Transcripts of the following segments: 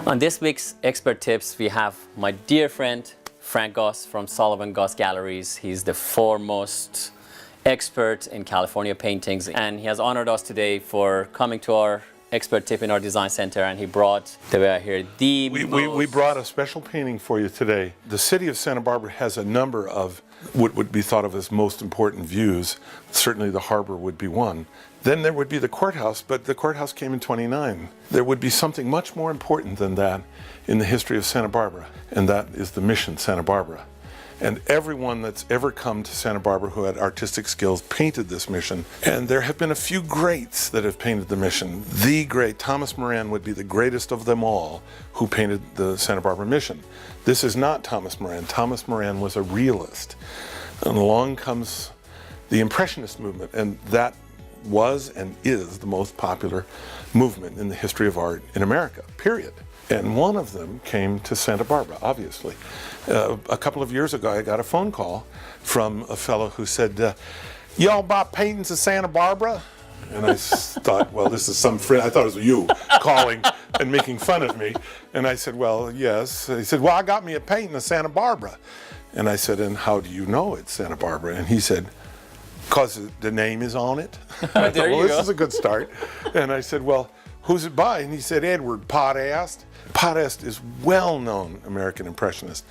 On this week's Expert Tips, we have my dear friend Frank Goss from Sullivan Goss Galleries. He's the foremost expert in California paintings, and he has honored us today for coming to our expert tip in our design center, and he brought, the way I hear, We brought a special painting for you today. The city of Santa Barbara has a number of what would be thought of as most important views. Certainly the harbor would be one. Then there would be the courthouse, but the courthouse came in '29. There would be something much more important than that in the history of Santa Barbara, and that is the mission Santa Barbara. And everyone that's ever come to Santa Barbara who had artistic skills painted this mission. And there have been a few greats that have painted the mission. The great, Thomas Moran, would be the greatest of them all who painted the Santa Barbara mission. This is not Thomas Moran. Thomas Moran was a realist. And along comes the Impressionist movement, and that was and is the most popular movement in the history of art in America, period. And one of them came to Santa Barbara, obviously. A couple of years ago, I got a phone call from a fellow who said, y'all buy paintings of Santa Barbara? And I thought, well, this is some friend. I thought it was you calling and making fun of me. And I said, well, yes. He said, well, I got me a painting of Santa Barbara. And I said, and how do you know it's Santa Barbara? And he said, because the name is on it. I thought, well, this is a good start. And I said, well, who's it by? And he said, Edward Potthast. Potthast is well-known American Impressionist.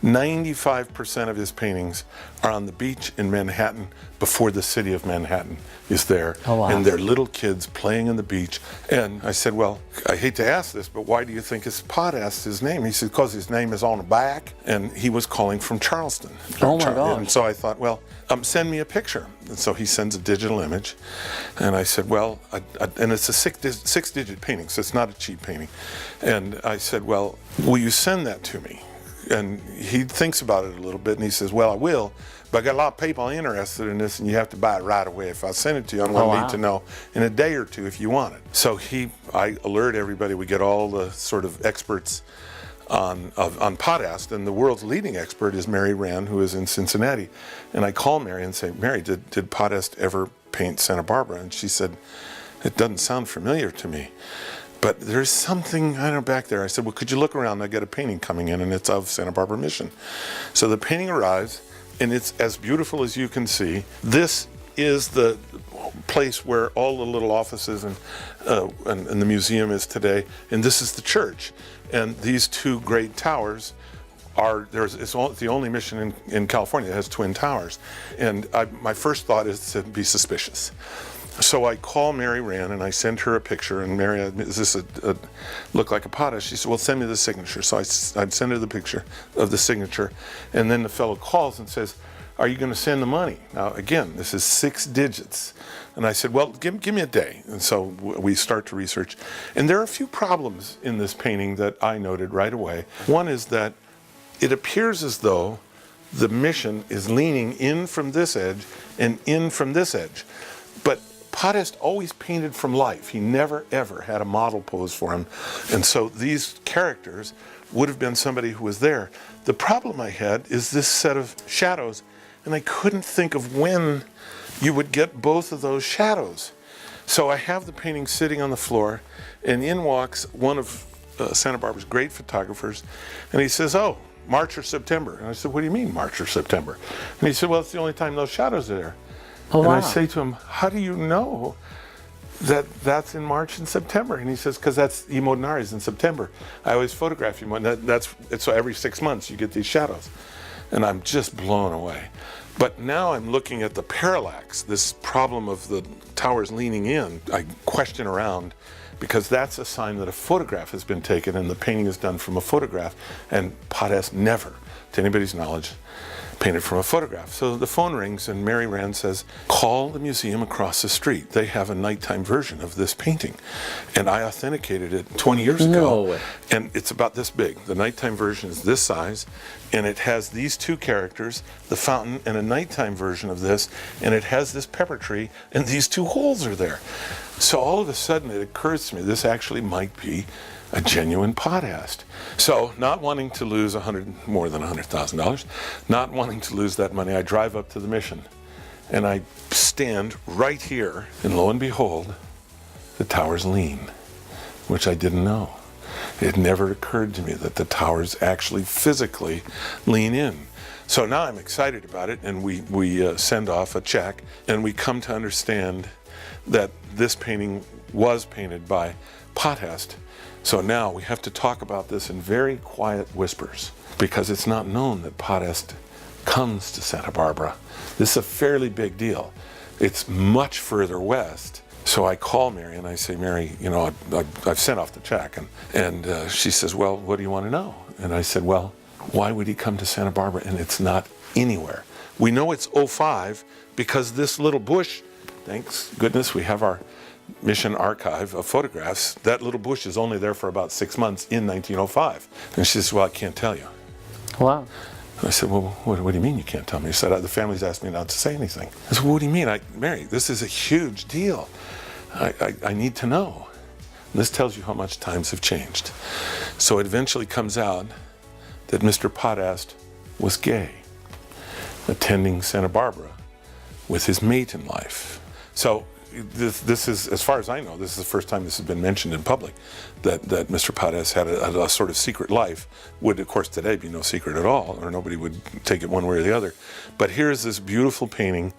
95% of his paintings are on the beach in Manhattan before the city of Manhattan is there. Oh, wow. And they're little kids playing on the beach. And I said, well, I hate to ask this, but why do you think it's Potthast, his name? He said, because his name is on the back. And he was calling from Charleston. Oh, my God. And so I thought, well, send me a picture. And so he sends a digital image. And I said, well, and it's a six-digit painting, so it's not a cheap painting. And I said, well, will you send that to me? And he thinks about it a little bit, and he says, well, I will, but I got a lot of people interested in this, and you have to buy it right away. If I send it to you, I'm going to need to know in a day or two if you want it. So I alert everybody. We get all the sort of experts on Potthast, and the world's leading expert is Mary Rand, who is in Cincinnati. And I call Mary and say, Mary, did Potthast ever paint Santa Barbara? And she said, it doesn't sound familiar to me. But there's something, I don't know, back there. I said, well, could you look around? I got a painting coming in, and it's of Santa Barbara Mission. So the painting arrives, and it's as beautiful as you can see. This is the place where all the little offices and the museum is today, and this is the church. And these two great towers it's the only mission in California that has twin towers. And my first thought is to be suspicious. So I call Mary Rand and I send her a picture, and Mary, does this look like a Potthast? She said, well, send me the signature. So I'd send her the picture of the signature, and then the fellow calls and says, are you going to send the money? Now, again, this is 6 digits. And I said, well, give me a day. And so we start to research. And there are a few problems in this painting that I noted right away. One is that it appears as though the mission is leaning in from this edge and in from this edge. But Potthast always painted from life. He never, ever had a model pose for him. And so these characters would have been somebody who was there. The problem I had is this set of shadows, and I couldn't think of when you would get both of those shadows. So I have the painting sitting on the floor, and in walks one of Santa Barbara's great photographers, and he says, oh, March or September. And I said, what do you mean March or September? And he said, well, it's the only time those shadows are there. Oh, wow. And I say to him, how do you know that that's in March and September? And he says, because that's Imodinari's in September. I always photograph you. So every 6 months you get these shadows. And I'm just blown away. But now I'm looking at the parallax, this problem of the towers leaning in. I question around, because that's a sign that a photograph has been taken and the painting is done from a photograph. And Potthast never, to anybody's knowledge, painted from a photograph. So the phone rings and Mary Rand says, call the museum across the street. They have a nighttime version of this painting. And I authenticated it 20 years ago. No way. And it's about this big. The nighttime version is this size, and it has these two characters, the fountain, and a nighttime version of this, and it has this pepper tree, and these two holes are there. So all of a sudden it occurs to me, this actually might be a genuine Potthast. So, not wanting to lose more than $100,000, not wanting to lose that money, I drive up to the mission, and I stand right here, and lo and behold, the towers lean, which I didn't know. It never occurred to me that the towers actually physically lean in. So now I'm excited about it, and we send off a check, and we come to understand that this painting was painted by Potthast. So now we have to talk about this in very quiet whispers, because it's not known that Potthast comes to Santa Barbara. This is a fairly big deal. It's much further west. So I call Mary and I say, Mary, you know, I've sent off the check. And she says, well, what do you want to know? And I said, well, why would he come to Santa Barbara and it's not anywhere? We know it's 05 because this little bush, thanks goodness we have our mission archive of photographs, that little bush is only there for about 6 months in 1905. And she says, well, I can't tell you. Wow. I said, well, what do you mean you can't tell me? She said, the family's asked me not to say anything. I said, well, what do you mean? Mary, this is a huge deal. I need to know. And this tells you how much times have changed. So it eventually comes out that Mr. Potthast was gay, attending Santa Barbara with his mate in life. So this is, as far as I know, this is the first time this has been mentioned in public, that Mr. Potthast had a sort of secret life. Would, of course, today be no secret at all, or nobody would take it one way or the other. But here's this beautiful painting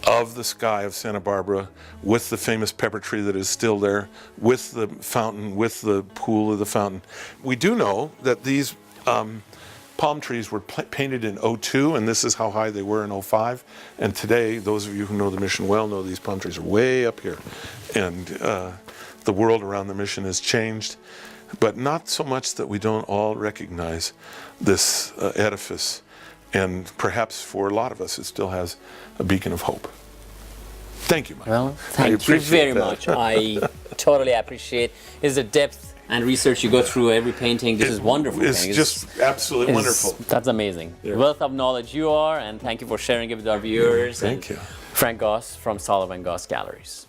of the sky of Santa Barbara with the famous pepper tree that is still there, with the fountain, with the pool of the fountain. We do know that these palm trees were painted in 02, and this is how high they were in 05. And today, those of you who know the mission well know these palm trees are way up here. And the world around the mission has changed, but not so much that we don't all recognize this edifice. And perhaps for a lot of us, it still has a beacon of hope. Thank you, Mike. Well, thank you very much. I totally appreciate is the depth and research you go through every painting. This is wonderful. It's just absolutely wonderful. That's amazing. Yeah. Wealth of knowledge you are, and thank you for sharing it with our viewers. Thank you. Frank Goss from Sullivan Goss Galleries.